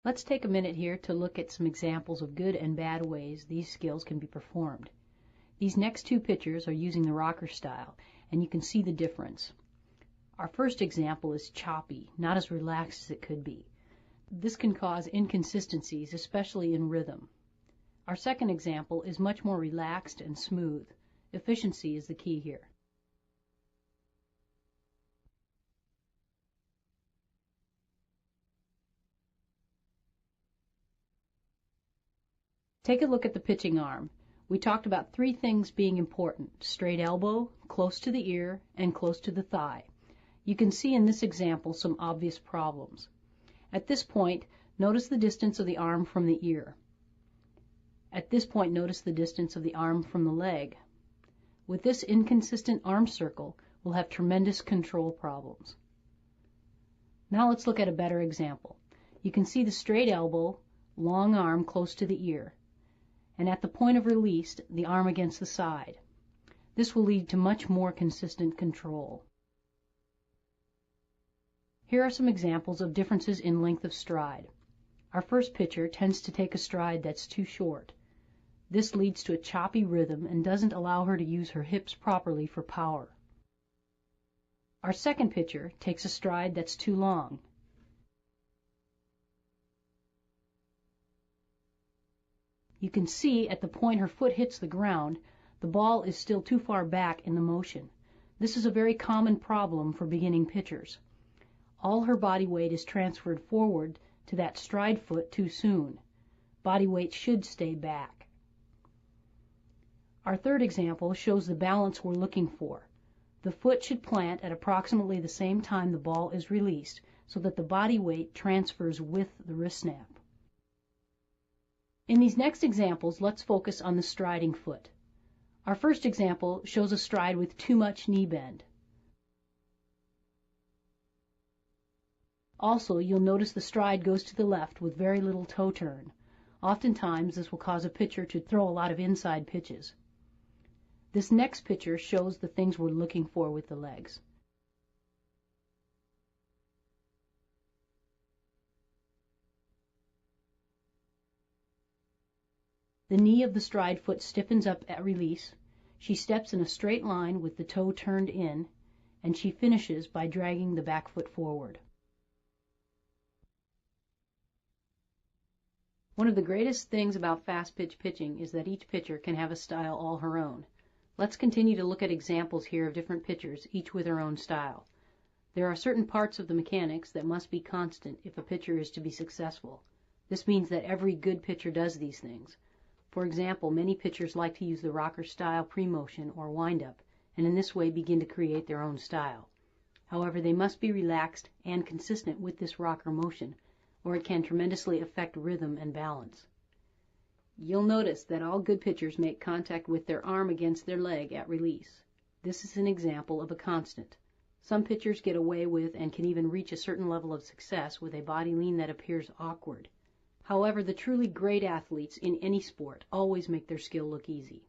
Let's take a minute here to look at some examples of good and bad ways these skills can be performed. These next two pictures are using the rocker style, and you can see the difference. Our first example is choppy, not as relaxed as it could be. This can cause inconsistencies, especially in rhythm. Our second example is much more relaxed and smooth. Efficiency is the key here. Take a look at the pitching arm. We talked about three things being important: straight elbow, close to the ear, and close to the thigh. You can see in this example some obvious problems. At this point, notice the distance of the arm from the ear. At this point, notice the distance of the arm from the leg. With this inconsistent arm circle, we'll have tremendous control problems. Now let's look at a better example. You can see the straight elbow, long arm close to the ear, and at the point of release, the arm against the side. This will lead to much more consistent control. Here are some examples of differences in length of stride. Our first pitcher tends to take a stride that's too short. This leads to a choppy rhythm and doesn't allow her to use her hips properly for power. Our second pitcher takes a stride that's too long. You can see at the point her foot hits the ground, the ball is still too far back in the motion. This is a very common problem for beginning pitchers. All her body weight is transferred forward to that stride foot too soon. Body weight should stay back. Our third example shows the balance we're looking for. The foot should plant at approximately the same time the ball is released, so that the body weight transfers with the wrist snap. In these next examples, let's focus on the striding foot. Our first example shows a stride with too much knee bend. Also, you'll notice the stride goes to the left with very little toe turn. Oftentimes, this will cause a pitcher to throw a lot of inside pitches. This next picture shows the things we're looking for with the legs. The knee of the stride foot stiffens up at release. She steps in a straight line with the toe turned in, and she finishes by dragging the back foot forward. One of the greatest things about fast pitch pitching is that each pitcher can have a style all her own. Let's continue to look at examples here of different pitchers, each with her own style. There are certain parts of the mechanics that must be constant if a pitcher is to be successful. This means that every good pitcher does these things. For example, many pitchers like to use the rocker style pre-motion or wind-up, and in this way begin to create their own style. However, they must be relaxed and consistent with this rocker motion, or it can tremendously affect rhythm and balance. You'll notice that all good pitchers make contact with their arm against their leg at release. This is an example of a constant. Some pitchers get away with and can even reach a certain level of success with a body lean that appears awkward. However, the truly great athletes in any sport always make their skill look easy.